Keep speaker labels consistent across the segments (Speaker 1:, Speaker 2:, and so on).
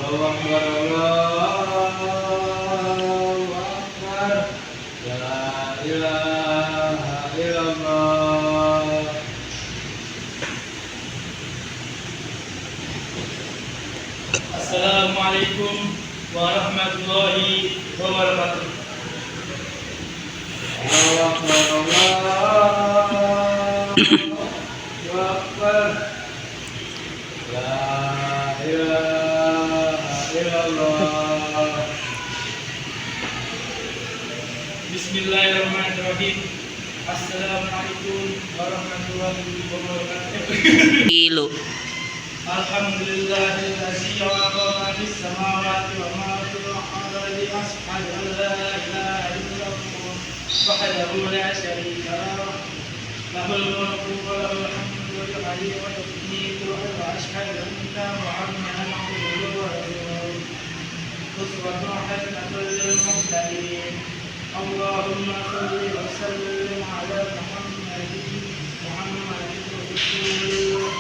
Speaker 1: Akbar, Allahu Akbar. La ilaha illallah.
Speaker 2: Assalamualaikum warahmatullahi wabarakatuh.
Speaker 1: Allahu Akbar, Allahu Akbar. La ilaha illallah.
Speaker 2: Bismillahirrahmanirrahim. Assalamualaikum warahmatullahi wabarakatuh.
Speaker 3: Ilu.
Speaker 2: Alhamdulillahillazi khalaqa ma fis samawati wa ma fil ardi asyhadu an la ilaha illallah wahdahu la syarika lahu lahul mulku wa lahul hamdu yuhyi wa yumiitu wa asyhadu anna Muhammadan abduhu wa rasuluh. Uswatun hasanatun lil muhtadin. Allahumma shalli wa sallim ala Muhammadin rasulillah.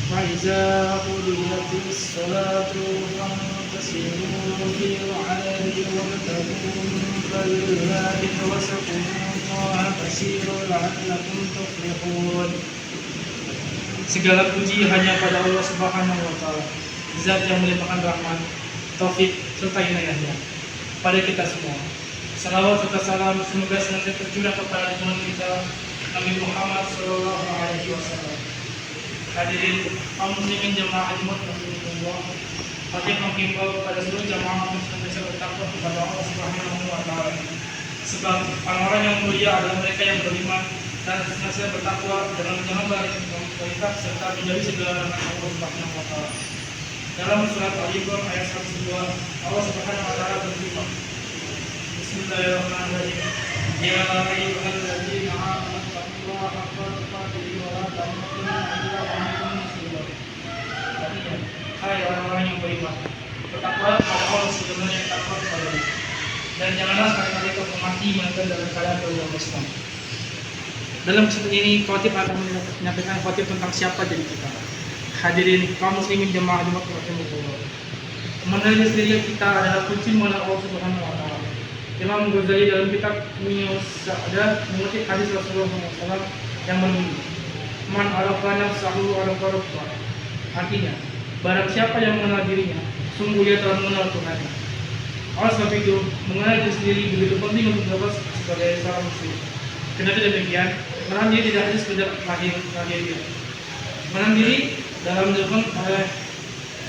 Speaker 2: فإذا قضيت الصلاة فانتشروا في الأرض وابتغوا من فضل الله واذكروا الله كثيرا لعلكم تفلحون. Segala puji hanya pada Allah Subhanahu wa Ta'ala, Zat yang melimpahkan rahmat, taufik serta inayahnya pada kita semua. Salawat serta salam semoga senantiasa tercurah kepada junjungan kita Nabi Muhammad Sallallahu Alaihi Wasallam. Hadirin kaum muslimin jemaah Jumat Rasulullah, Fatih menghimbau kepada seluruh jemaah untuk senantiasa bertakwa kepada Allah Subhanahu wa Ta'ala. Sebab orang-orang yang mulia adalah mereka yang beriman dan senantiasa bertakwa dengan menjalankan perintah serta menjauhi segala larangan Allah Subhanahu wa Ta'ala. Dalam surat Al-Imran ayat 102, Allah Subhanahu wa Ta'ala berfirman, Bismillahirrahmanirrahim. Ya ayyuhalladzina amanu taqullaha haqqa tuqatih wa la tamutunna illa wa antum muslimun. Artinya, hai orang-orang yang beriman, bertakwalah kepada Allah sebagaimana yang takwa kepada Allah. Dan janganlah sekali-kali kamu mati melainkan dalam keadaan beragama Islam. Dalam kesempatan ini, khotib akan menyampaikan khotib tentang siapa jadi kita. Hadirin kaum muslimin jemaah Jumat Rasulullah. Mengenal diri kita adalah kunci mengenal Allah Subhanahu wa Ta'ala. Imam Ghazali dalam kitab Minhajus Sa'adah mengutip hadis Rasulullah SAW yang berbunyi, Man arafa nafsahu arafa rabbah. Artinya, barang siapa yang mengenal dirinya, sungguh dia telah mengenal Tuhannya. Oleh sebab itu, mengenal diri sendiri begitu penting untuk dapat sebagai seorang muslim. Kenapa demikian? Mengenal diri tidak hanya sekedar lahir dia. Mengenal diri dalam jawaban oleh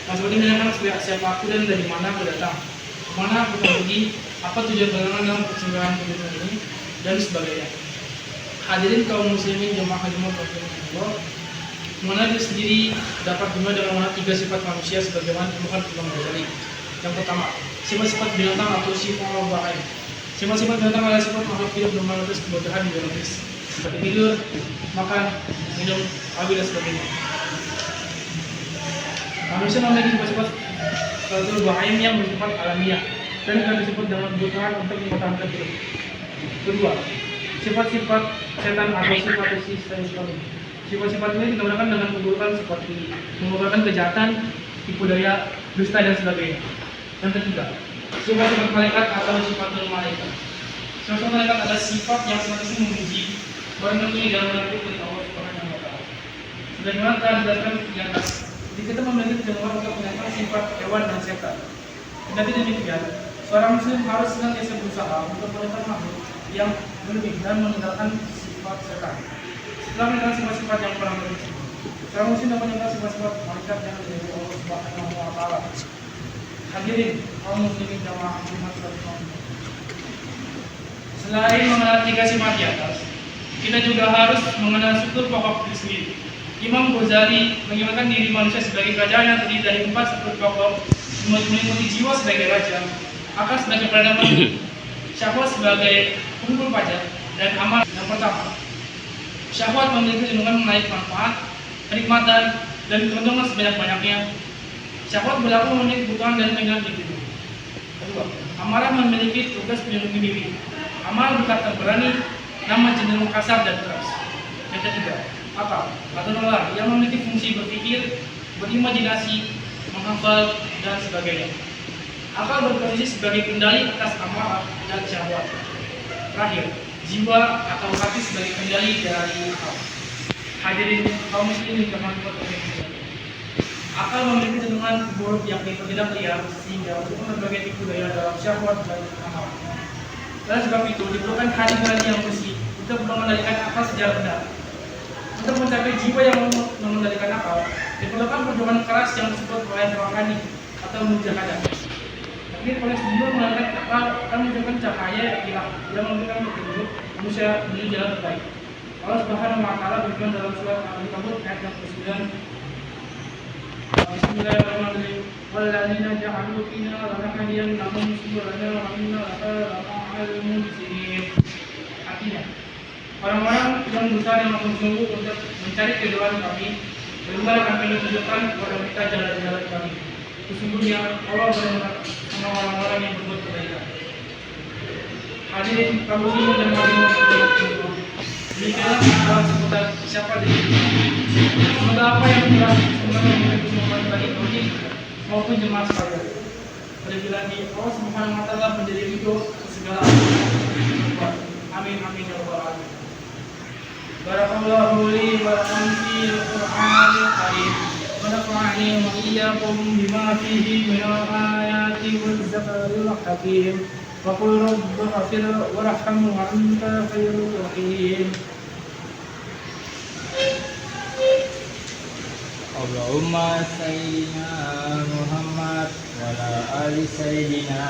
Speaker 2: Rasulullah menanyakan siapa aku dan dari mana aku datang, kemana aku pergi, apa tujuan perjalanan dalam persembahan kehidupan ini, dan sebagainya. Hadirin kaum muslimin jemaah Jumat Rasulullah, mengenal diri sendiri dapat dimulai dengan mengenal 3 sifat manusia sebagaimana ditemukan Imam Ghazali. Yang pertama, sifat-sifat binatang atau sifat bahaya. Sifat-sifat binatang adalah sifat makhluk hidup dengan mengatur kebutuhan biologis seperti tidur, makan, minum, habis dan sebagainya. Manusia memiliki sifat-sifat bahaya yang bersifat alamiah dan akan disebut dengan kebutuhan untuk mempertahankan hidup. Kedua, sifat-sifat setan atau sifat sistem. Sifat-sifat ini digunakan dengan keburukan seperti mengumpulkan kejahatan, tipu daya, dusta dan sebagainya. Yang ketiga, sifat-sifat malaikat atau sifatul malaikat. Sifat malaikat adalah sifat yang senantiasa memuji, merenungi dan mengatur perintah Allah Subhanahu wa Ta'ala. Sebagaimana telah dijelaskan di atas, kita memiliki kecenderungan untuk menyatakan sifat hewan dan setan. Kendati demikian, seorang muslim harus senantiasa berusaha untuk menekan makhluk yang berlebih dan meninggalkan sifat setan. Setelah meninggalkan sifat-sifat yang kurang berfungsi, seorang muslim dapat meninggalkan sifat-sifat malaikat yang dari Allah Subhanahu wa Ta'ala. Hadirin kaum muslimin jamaah Jumat Rasulullah. Selain mengenal 3 sifat di atas, kita juga harus mengenal struktur pokok diri sendiri. Imam Ghazali mengibaratkan diri manusia sebagai kerajaan yang terdiri dari 4 struktur pokok, meliputi jiwa sebagai raja, akal sebagai perdana menteri, syahwat sebagai pengumpul pajak, dan amal. Yang pertama, Syahwat memiliki kandungan menarik manfaat, kenikmatan, dan keuntungan sebanyak-banyaknya. Syahwat berlaku memenuhi kebutuhan dan keinginan individu. Kedua, amarah memiliki tugas melindungi diri. Amarah berkata berani, namun cenderung kasar dan keras. Yang ketiga, akal atau nalar yang memiliki fungsi berpikir, berimajinasi, menghafal, dan sebagainya. Akal berposisi sebagai kendali atas amarah dan syahwat. Terakhir, jiwa atau hati sebagai kendali dari akal. Hadirin kaum muslimin yang berbahagia. Akal memiliki cenderungan buruk yang tidak liar sehingga untuk berbagai tipu daya dalam syahwat dan amarah. Oleh sebab itu diperlukan hati nurani yang bersih untuk mengendalikan akal secara benar. Untuk mencapai jiwa yang mengendalikan akal, diperlukan perjuangan keras yang disebut oleh rohani atau mujahadah. Tapi oleh sebelum mengangkat akal akan menunjukkan cahaya ilah yang memberikan petunjuk manusia menuju jalan terbaik. Allah Subhanahu wa Ta'ala berfirman dalam surat Al-Ankabut ayat 69. Bismillahirrahmanirrahim. Walladzina ja'alu fina lanahdiyannahum subulana wa inna lama'al muhsinin. Artinya, orang-orang yang berusaha dengan sungguh untuk mencari keridhaan kami, benar akan kami tunjukkan kepada mereka jalan-jalan kami. Sesungguhnya Allah bersama orang-orang yang berbuat kebaikan. Hadirin kaum muslimin dan hadirin demikianlah adalah seputar siapa diri. Semoga apa yang telah sebenarnya membuat bagi kami maupun jemaah sekalian. Lagi-lagi Allah Subhanahu wa Ta'ala menjadi ridho segala amin amin ya rabbal alamin. Barakallahu li wa lakum fil Qur'anil karim. Wa nafa'ani wa iyyakum bima fihi min al-ayati wal zikril hakim. Wa qul rabbighfir warham wa anta khairur rahim.
Speaker 1: Allahumma sayyidina Muhammad wa ala ali sayyidina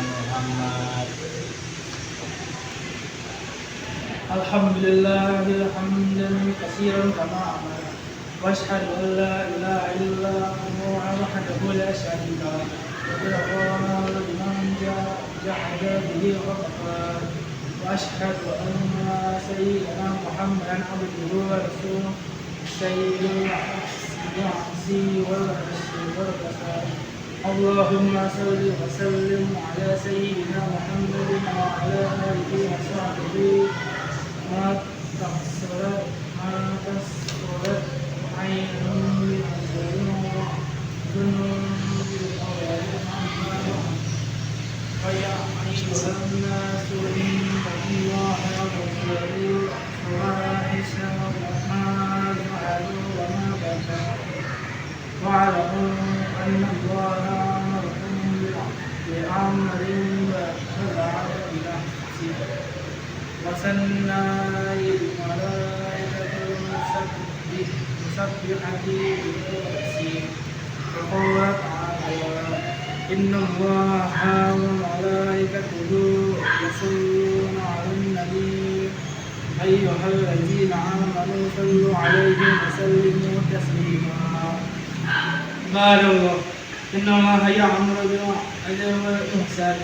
Speaker 1: Muhammad.
Speaker 2: Alhamdulillah hamdan katsiran kama amara. Wa asyhadu an la ilaha illa huwa wahdahu la syarika lah. Wa liman jahada bihi ghafar. Wa asyhadu anna sayyidina Muhammadan abduhu wa rasuluh sayyidul العصي والعصر والبصر. اللهم صل وسلم على سيدنا محمد وعلى آله وصحبه ما تحصلت عين من ذنوب الأولاد فيا أيها الناس إن الله يغفر الفواحش ما ظهر وما بطن واعلموا أن الله أمركم بأمر فبعث بنفسه وثنى الملائكة المسبحة بالقدس فقال تعالى إن الله وملائكته يصلون على النبي أيها الذين آمنوا صلوا عليه وسلموا تسليما. قال الله إن الله يأمر بالعدل والإحسان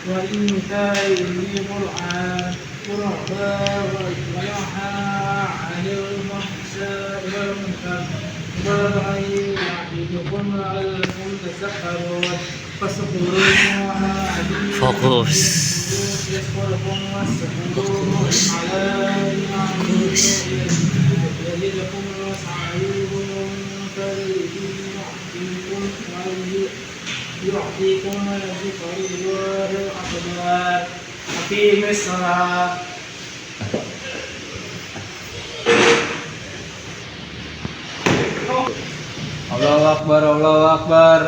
Speaker 2: وإيتاء ذي القربى وينهى عن الفحشاء والمنكر والبغي يعظكم لعلكم تذكرون فاذكروا الله
Speaker 3: Fokus.
Speaker 2: يذكركم واذكروه على نعمه يزدكم وسعيكم من فضله يعطيكم ذكر الله الأكبر. أقيم الصلاة.
Speaker 1: Allahu Akbar, Allahu Akbar.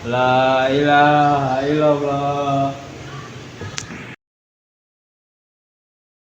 Speaker 1: La ilaha illallah.